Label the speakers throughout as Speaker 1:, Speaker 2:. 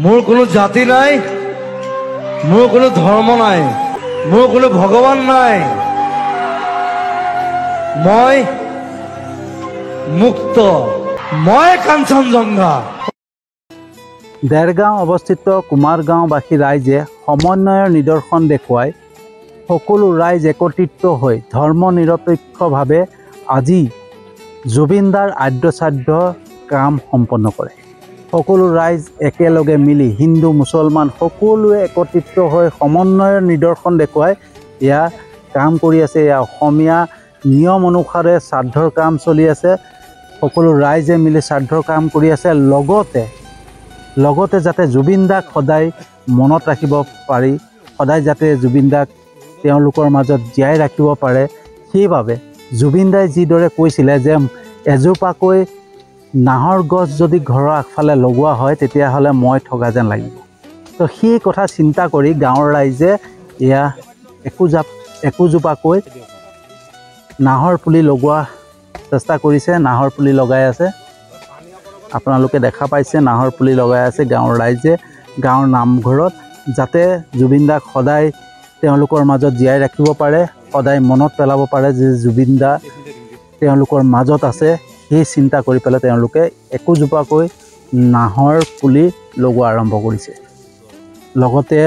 Speaker 1: মোৰ কোনো জাতি নাই, মোৰ কোনো ধৰ্ম নাই, মোৰ কোনো ভগৱান নাই। মই মুক্ত, মই কাঞ্চনজঙ্ঘা।
Speaker 2: দেৰগাঁও অৱস্থিত কুমাৰগাঁওবাসী ৰাইজে সমন্বয়ৰ নিদৰ্শন দেখুৱাই সকলো ৰাইজ একত্ৰিত হৈ ধৰ্মনিৰপেক্ষভাৱে আজি জুবিনদাৰ আদ্যশ্ৰাদ্ধ কাম সম্পন্ন কৰে। সকলো ৰাইজ একেলগে মিলি হিন্দু মুছলমান সকলোৱে একত্ৰিত হৈ সমন্বয়ৰ নিদৰ্শন দেখুৱাই এয়া কাম কৰি আছে। এয়া অসমীয়া নিয়ম অনুসাৰে শ্ৰাদ্ধৰ কাম চলি আছে। সকলো ৰাইজে মিলি শ্ৰাদ্ধৰ কাম কৰি আছে। লগতে যাতে জুবিনদাক সদায় মনত ৰাখিব পাৰি, সদায় যাতে জুবিনদাক তেওঁলোকৰ মাজত জীয়াই ৰাখিব পাৰে, সেইবাবে জুবিনদাই যিদৰে কৈছিলে যে এজোপাকৈ নাহৰ গছ যদি ঘৰৰ আগফালে লগোৱা হয় তেতিয়াহ'লে মই থকা যেন লাগিব। তো সেই কথা চিন্তা কৰি গাঁৱৰ ৰাইজে এয়া একোজোপাকৈ নাহৰ পুলি লগোৱা চেষ্টা কৰিছে। নাহৰ পুলি লগাই আছে, আপোনালোকে দেখা পাইছে নাহৰ পুলি লগাই আছে গাঁৱৰ ৰাইজে গাঁৱৰ নামঘৰত, যাতে জুবিনদাক সদায় তেওঁলোকৰ মাজত জীয়াই ৰাখিব পাৰে, সদায় মনত পেলাব পাৰে যে জুবিনদা তেওঁলোকৰ মাজত আছে। সেই চিন্তা কৰি পেলাই তেওঁলোকে একোজোপাকৈ নাহৰ পুলি লগোৱা আৰম্ভ কৰিছে। লগতে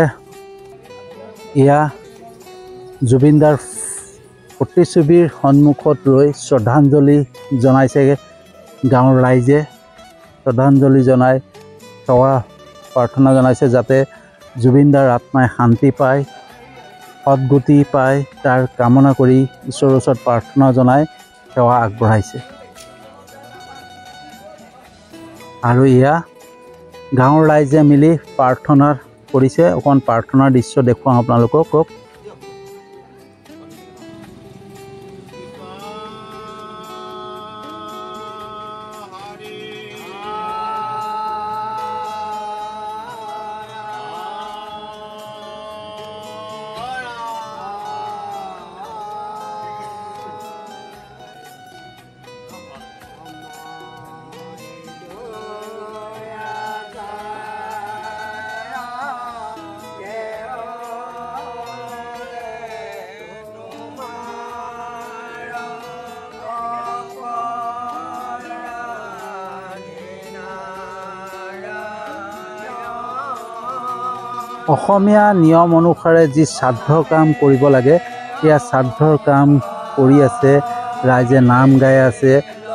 Speaker 2: এয়া জুবিনদাৰ প্ৰতিচ্ছবিৰ সন্মুখত ৰৈ শ্ৰদ্ধাঞ্জলি জনাইছে গাঁৱৰ ৰাইজে। শ্ৰদ্ধাঞ্জলি জনাই সেৱা প্ৰাৰ্থনা জনাইছে যাতে জুবিনদাৰ আত্মাই শান্তি পায়, সদ্গতি পায়, তাৰ কামনা কৰি ঈশ্বৰৰ ওচৰত প্ৰাৰ্থনা জনাই সেৱা আগবঢ়াইছে। আৰু এয়া গাঁৱৰ ৰাইজে মিলি প্ৰাৰ্থনা কৰিছে। অকণ প্ৰাৰ্থনাৰ দৃশ্য দেখুৱাওঁ আপোনালোকক। অসমীয়া নিয়ম অনুসাৰে যি শ্ৰাদ্ধ কাম কৰিব লাগে সেয়া শ্ৰাদ্ধৰ কাম কৰি আছে ৰাইজে, নাম গাই আছে।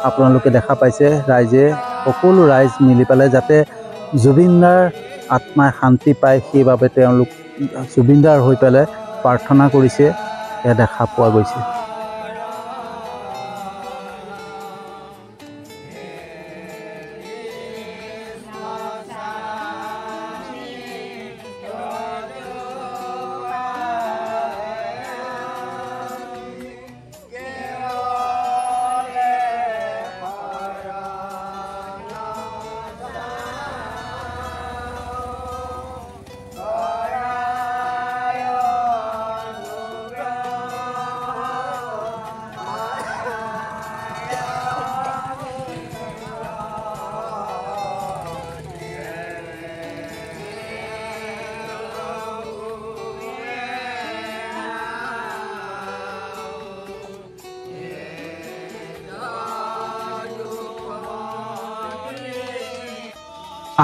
Speaker 2: আপোনালোকে দেখা পাইছে ৰাইজে সকলো ৰাইজ মিলি পেলাই যাতে জুবিনদাৰ আত্মাই শান্তি পায় সেইবাবে তেওঁলোক জুবিনদাৰ হৈ পেলাই প্ৰাৰ্থনা কৰিছে, এয়া দেখা পোৱা গৈছে।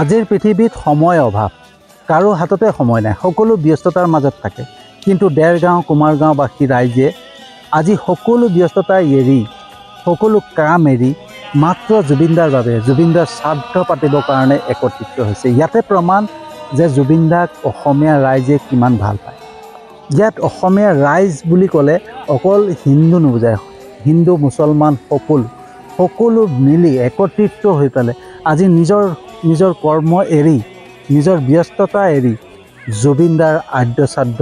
Speaker 2: আজিৰ পৃথিৱীত সময় অভাৱ, কাৰো হাততে সময় নাই, সকলো ব্যস্ততাৰ মাজত থাকে। কিন্তু দেৰগাঁও কুমাৰগাঁওবাসী ৰাইজে আজি সকলো ব্যস্ততা এৰি, সকলো কাম এৰি মাত্ৰ জুবিনদাৰ বাবে, জুবিনদাৰ শ্ৰাদ্ধ পাতিবৰ কাৰণে একত্ৰিত হৈছে। ইয়াতে প্ৰমাণ যে জুবিনদাক অসমীয়া ৰাইজে কিমান ভাল পায়। ইয়াত অসমীয়া ৰাইজ বুলি ক'লে অকল হিন্দু নুবুজায়, হিন্দু মুছলমান সকলো মিলি একত্ৰিত হৈ পেলাই আজি নিজৰ কৰ্ম এৰি, নিজৰ ব্যস্ততা এৰি জুবিনদাৰ আদ্যশ্ৰাদ্ধ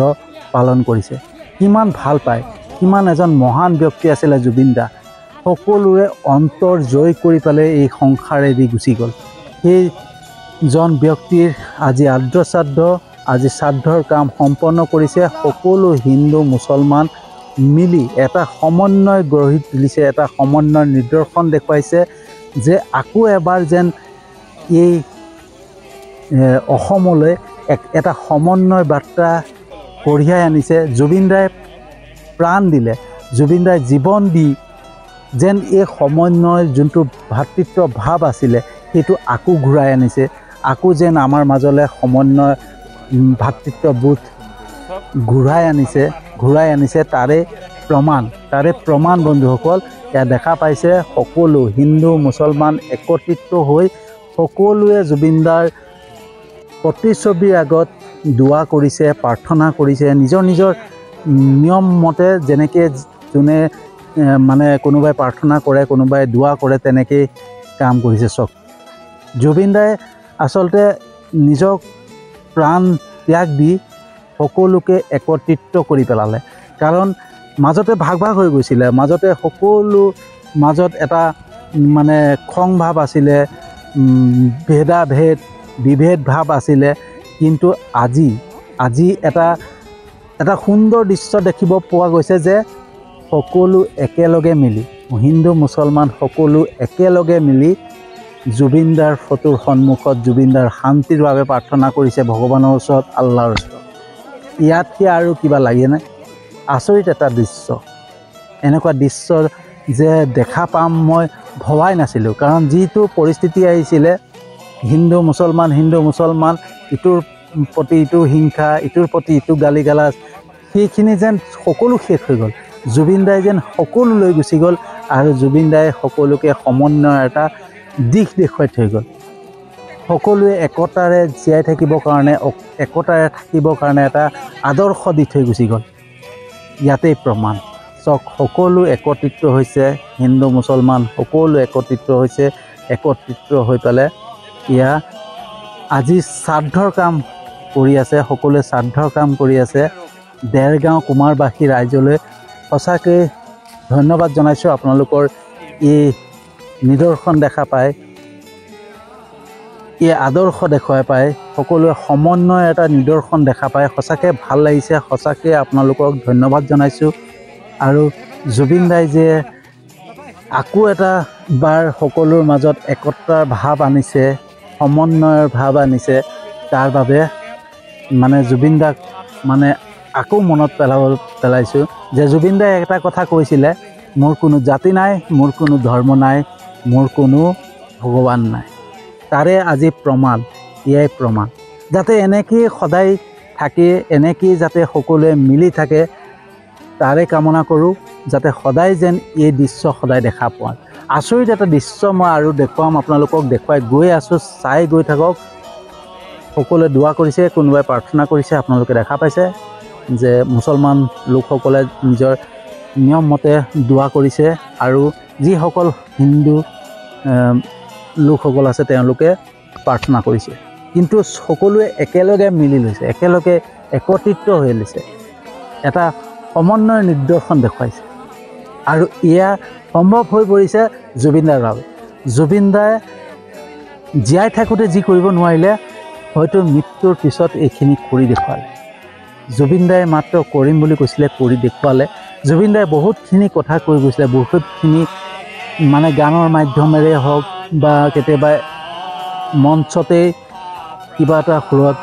Speaker 2: পালন কৰিছে। কিমান ভাল পায়, কিমান এজন মহান ব্যক্তি আছিলে জুবিনদা। সকলোৰে অন্তৰ জয় কৰি পেলাই এই সংসাৰ এৰি গুচি গ'ল। সেইজন ব্যক্তিৰ আজি আদ্যশ্ৰাদ্ধ, আজি শ্ৰাদ্ধৰ কাম সম্পন্ন কৰিছে। সকলো হিন্দু মুছলমান মিলি এটা সমন্বয় গঢ়ি তুলিছে, এটা সমন্বয়ৰ নিদৰ্শন দেখুৱাইছে যে আকৌ এবাৰ যেন এই অসমলৈ এটা সমন্বয় বাৰ্তা কঢ়িয়াই আনিছে। জুবিন দাই প্ৰাণ দিলে, জুবিন দাই জীৱন দি যেন এই সমন্বয় যোনটো ভাতৃত্ব ভাৱ আছিলে সেইটো আকৌ ঘূৰাই আনিছে। আকৌ যেন আমাৰ মাজলৈ সমন্বয় ভাতৃত্ববোধ ঘূৰাই আনিছে তাৰে প্ৰমাণ বন্ধুসকল এয়া দেখা পাইছে। সকলো হিন্দু মুছলমান একত্ৰিত হৈ সকলোৱে জুবিনদাৰ প্ৰতিচ্ছবিৰ আগত দোৱা কৰিছে, প্ৰাৰ্থনা কৰিছে, নিজৰ নিজৰ নিয়ম মতে যেনেকৈ যোনে মানে কোনোবাই প্ৰাৰ্থনা কৰে, কোনোবাই দোৱা কৰে, তেনেকেই কাম কৰিছে। চব জুবিন দাই আচলতে নিজক প্ৰাণ ত্যাগ দি সকলোকে একত্ৰিত কৰি পেলালে। কাৰণ মাজতে ভাগ হৈ গৈছিলে, মাজতে সকলো মাজত এটা মানে খং ভাৱ আছিলে, বিভেদ ভাৱ আছিলে। কিন্তু আজি এটা সুন্দৰ দৃশ্য দেখিব পোৱা গৈছে যে সকলো একেলগে মিলি, হিন্দু মুছলমান সকলো একেলগে মিলি জুবিনদাৰ ফটোৰ সন্মুখত জুবিনদাৰ শান্তিৰ বাবে প্ৰাৰ্থনা কৰিছে ভগৱানৰ ওচৰত, আল্লাহৰ ওচৰত। ইয়াতকৈ আৰু কিবা লাগেনে? আচৰিত এটা দৃশ্য। এনেকুৱা দৃশ্য যে দেখা পাম মই ভবাই নাছিলোঁ। কাৰণ যিটো পৰিস্থিতি আহিছিলে, হিন্দু মুছলমান ইটোৰ প্ৰতি ইটোৰ হিংসা, ইটোৰ প্ৰতি ইটো গালি গালাজ, সেইখিনি যেন সকলো শেষ হৈ গ'ল। জুবিন দাই যেন সকলো লৈ গুচি গ'ল আৰু জুবিন দাই সকলোকে সমন্বয়ৰ এটা দিশ দেখুৱাই থৈ গ'ল। সকলোৱে একতাৰে জীয়াই থাকিবৰ কাৰণে এটা আদৰ্শ দি থৈ গুচি গ'ল। ইয়াতেই প্ৰমাণ। চক সকলো একত্ৰিত হৈছে, হিন্দু মুছলমান সকলো একত্ৰিত হৈছে, একত্ৰিত হৈ পেলাই এয়া আজি শ্ৰাদ্ধৰ কাম কৰি আছে, সকলোৱে শ্ৰাদ্ধৰ কাম কৰি আছে। দেৰগাঁও কুমাৰবাসী ৰাইজলৈ সঁচাকৈ ধন্যবাদ জনাইছোঁ। আপোনালোকৰ এই নিদৰ্শন দেখা পায়, এই আদৰ্শ দেখুৱাই পায়, সকলোৱে সমন্বয় এটা নিদৰ্শন দেখা পায়। সঁচাকৈ ভাল লাগিছে, সঁচাকৈ আপোনালোকক ধন্যবাদ জনাইছোঁ। আৰু জুবিন দাই যে আকৌ এটা বাৰ সকলোৰ মাজত একতাৰ ভাৱ আনিছে, সমন্বয়ৰ ভাৱ আনিছে, তাৰ বাবে মানে জুবিন দাক মানে আকৌ মনত পেলাইছোঁ যে জুবিন দাই এটা কথা কৈছিলে, মোৰ কোনো জাতি নাই, মোৰ কোনো ধৰ্ম নাই, মোৰ কোনো ভগৱান নাই। তাৰে আজি প্ৰমাণ, এয়াই প্ৰমাণ। যাতে এনেকেই সদায় থাকে, এনেকেই যাতে সকলোৱে মিলি থাকে, তাৰে কামনা কৰোঁ। যাতে সদায় যেন এই দৃশ্য সদায় দেখা পোৱা। আচৰিত এটা দৃশ্য মই আৰু দেখুৱাম, আপোনালোকক দেখুৱাই গৈ আছোঁ, চাই গৈ থাকক। সকলোৱে দোৱা কৰিছে, কোনোবাই প্ৰাৰ্থনা কৰিছে, আপোনালোকে দেখা পাইছে যে মুছলমান লোকসকলে নিজৰ নিয়ম মতে দোৱা কৰিছে আৰু যিসকল হিন্দু লোকসকল আছে তেওঁলোকে প্ৰাৰ্থনা কৰিছে। কিন্তু সকলোৱে একেলগে মিলি লৈছে, একেলগে একত্ৰিত হৈ লৈছে, এটা সমন্বয়ৰ নিদৰ্শন দেখুৱাইছে। আৰু এয়া সম্ভৱ হৈ পৰিছে জুবিনদাৰ বাবে। জুবিন দাই জীয়াই থাকোঁতে যি কৰিব নোৱাৰিলে, হয়তো মৃত্যুৰ পিছত এইখিনি কৰি দেখুৱালে। জুবিন দাই মাত্ৰ কৰিম বুলি কৈছিলে, কৰি দেখুৱালে। জুবিন দাই বহুতখিনি কথা কৈ গৈছিলে, বহুতখিনি মানে গানৰ মাধ্যমেৰে হওক বা কেতিয়াবা মঞ্চতেই কিবা এটা সুৰত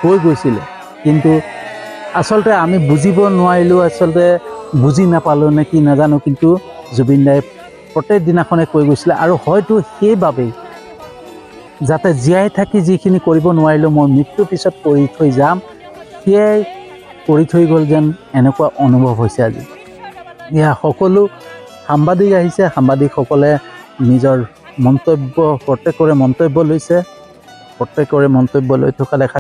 Speaker 2: কৈ গৈছিলে। কিন্তু আচলতে আমি বুজিব নোৱাৰিলোঁ, আচলতে বুজি নাপালোঁ নে কি নাজানো। কিন্তু জুবিন দাই প্ৰত্যেক দিনাখনে কৈ গৈছিলে। আৰু হয়তো সেইবাবেই যাতে জীয়াই থাকি যিখিনি কৰিব নোৱাৰিলোঁ মই মৃত্যুৰ পিছত কৰি থৈ যাম, সেয়াই কৰি থৈ গ'ল যেন এনেকুৱা অনুভৱ হৈছে আজি। এয়া সকলো সাংবাদিক আহিছে, সাংবাদিকসকলে নিজৰ মন্তব্য, প্ৰত্যেকৰে মন্তব্য লৈছে, প্ৰত্যেকৰে মন্তব্য লৈ থকা দেখা।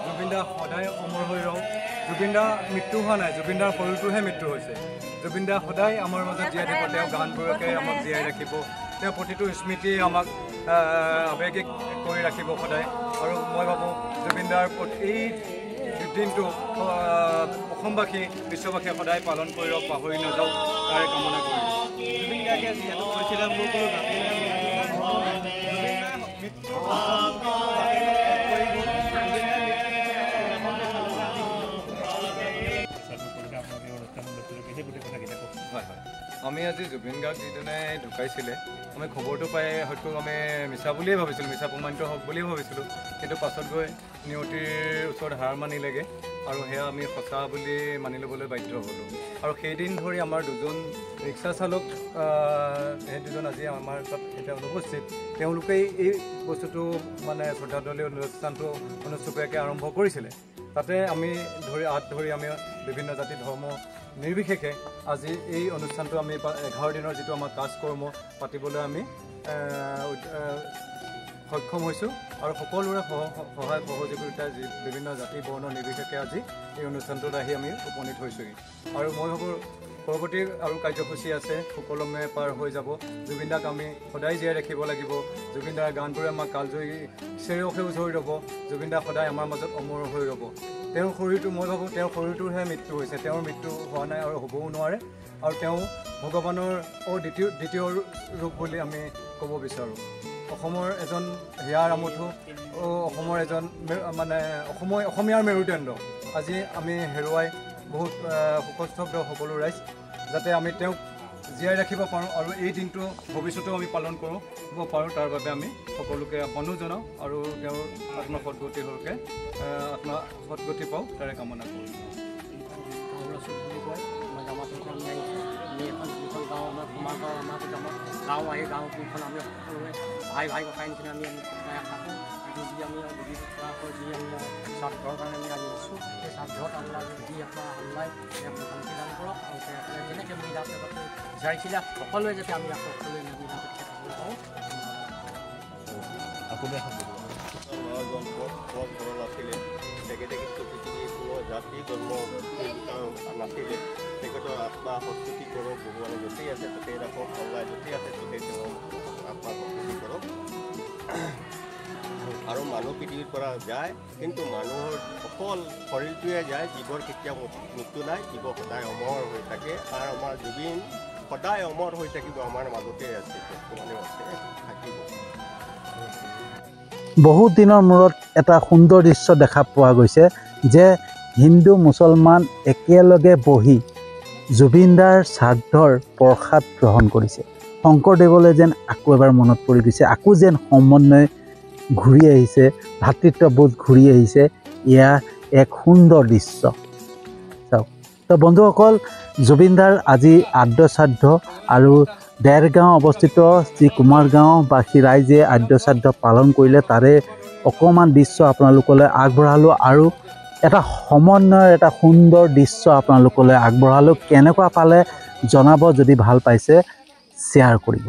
Speaker 3: জুবিনদা সদায় অমৰ হৈ ৰওঁ। জুবিনদা মৃত্যু হোৱা নাই, জুবিনদাৰ শৰীৰটোহে মৃত্যু হৈছে। জুবিনদা সদায় আমাৰ মাজত জীয়াই থাকিব, তেওঁ গানবোৰকে আমাক জীয়াই ৰাখিব। তেওঁৰ প্ৰতিটো স্মৃতি আমাক আৱেগিক কৰি ৰাখিব সদায়। আৰু মই ভাবোঁ জুবিনদাৰ এই দিনটো অসমবাসী বিশ্ববাসীয়ে সদায় পালন কৰি পাহৰি নাযাওক তাৰে কামনা কৰি জুবিন গাৰ্গে যিহেতু কৈছিলে মোৰ কোনো জাতি হয় হয় আমি আজি জুবিন গাৰ্গ যিজনে ঢুকাইছিলে আমি খবৰটো পাই হয়তো আমি মিছা বুলিয়ে ভাবিছিলোঁ, মিছা প্ৰমাণিত হওক বুলিয়ে ভাবিছিলোঁ, কিন্তু পাছত গৈ নিয়তিৰ ওচৰত হাৰ মানিলেগৈ আৰু সেয়া আমি সঁচা বুলি মানি ল'বলৈ বাধ্য হ'লোঁ। আৰু সেইদিন ধৰি আমাৰ দুজন ৰিক্সা চালক সেই দুজন আজি আমাৰ তাত এতিয়া অনুপস্থিত, তেওঁলোকেই এই বস্তুটো মানে শ্ৰদ্ধাঞ্জলি অনুষ্ঠানটো অনুষ্ঠিতকৈ আৰম্ভ কৰিছিলে। তাতে আমি ধৰি আমি বিভিন্ন জাতি ধৰ্ম নিৰ্বিশেষে আজি এই অনুষ্ঠানটো আমি 11 দিনৰ যিটো আমাৰ কাজকৰ্ম পাতিবলৈ আমি সক্ষম হৈছোঁ। আৰু সকলোৰে সহায় সহযোগিতা বিভিন্ন জাতি বৰ্ণ নিৰ্বিশেষে আজি এই অনুষ্ঠানটোত আহি আমি উপনীত হৈছোঁহি। আৰু মই ভাবোঁ পৰৱৰ্তী আৰু কাৰ্যসূচী আছে, সুকলমে পাৰ হৈ যাব। জুবিনদাক আমি সদায় জীয়াই ৰাখিব লাগিব। জুবিনদাৰ গানবোৰে আমাক কালজয়ী চেৰেওখেও ধৰি ৰ'ব। জুবিনদা সদায় আমাৰ মাজত অমৰ হৈ ৰ'ব। তেওঁৰ শৰীৰটো মই ভাবোঁ তেওঁৰ শৰীৰটোৰহে মৃত্যু হৈছে, তেওঁৰ মৃত্যু হোৱা নাই আৰু হ'বও নোৱাৰে। আৰু তেওঁ ভগৱানৰ দ্বিতীয় ৰূপ বুলি আমি ক'ব বিচাৰোঁ। অসমৰ এজন হিয়াৰ আমঠু, অসমৰ এজন মানে অসমীয়াৰ মেৰুদণ্ড আজি আমি হেৰুৱাই বহুত শোকস্তব্ধ সকলো ৰাইজ। যাতে আমি তেওঁক জীয়াই ৰাখিব পাৰোঁ আৰু এই দিনটো ভৱিষ্যতেও আমি পালন কৰিব পাৰোঁ, তাৰ বাবে আমি সকলোকে আহ্বানো জনাওঁ আৰু তেওঁৰ আত্মা সদগতি পাওঁ তাৰে কামনা কৰোঁ।
Speaker 4: গাঁও আহি গাঁও কোনখন আমি সকলোৱে ভাই ককাই নিচিনা আমি থাকোঁ। আজি যি আমি বিভিন্ন যি আমি স্বাৰ্থৰ কাৰণে আমি আজি আছোঁ, সেই স্বাৰ্থত আপোনাৰ যি আপোনাৰ হাল্লাই শান্তি দান কৰক আৰু তেওঁ যেনেকৈ মিলা প্ৰীতিৰে বিচাৰিছিলে সকলোৱে যাতে আমি সকলোৱে মিলা প্ৰীতিৰে থাকিব পাৰোঁ।
Speaker 5: ঘৰ নাছিলে, তেখেতে কিন্তু পৃথিৱীৰ কোনো জাতি ধৰ্ম নাছিলে। তেখেতৰ আত্মা সস্তুতি কৰক, ভগৱানে য'তেই আছে ত'তেই ৰাখক, আল্লাই য'তেই আছে ত'তেই তেওঁ আত্মা সস্তুতি কৰক। আৰু মানুহ পৃথিৱীৰ পৰা যায়, কিন্তু মানুহৰ অকল শৰীৰটোৱে যায়, জীৱৰ কেতিয়াও মৃত্যু নাই, জীৱ সদায় অমৰ হৈ থাকে। আৰু আমাৰ জুবিন সদায় অমৰ হৈ থাকিব, আমাৰ মাজতে আছে, বৰ্তমানেও আছে, থাকিব।
Speaker 2: বহুত দিনৰ মূৰত এটা সুন্দৰ দৃশ্য দেখা পোৱা গৈছে যে হিন্দু মুছলমান একেলগে বহি জুবিনদাৰ শ্ৰাদ্ধৰ প্ৰসাদ গ্ৰহণ কৰিছে। শংকৰদেৱলৈ যেন আকৌ এবাৰ মনত পৰি গৈছে, আকৌ যেন সমন্বয় ঘূৰি আহিছে, ভাতৃত্ববোধ ঘূৰি আহিছে। এয়া এক সুন্দৰ দৃশ্য। চাওক তো বন্ধুসকল, জুবিনদাৰ আজি আদ্য শ্ৰাদ্ধ আৰু দেৰগাঁও অৱস্থিত যি কুমাৰগাঁওবাসী ৰাইজে আদ্য শ্ৰাদ্ধ পালন কৰিলে তাৰে অকণমান দৃশ্য আপোনালোকলৈ আগবঢ়ালোঁ আৰু এটা সমন্বয়ৰ এটা সুন্দৰ দৃশ্য আপোনালোকলৈ আগবঢ়ালোঁ। কেনেকুৱা পালে জনাব, যদি ভাল পাইছে শ্বেয়াৰ কৰিব।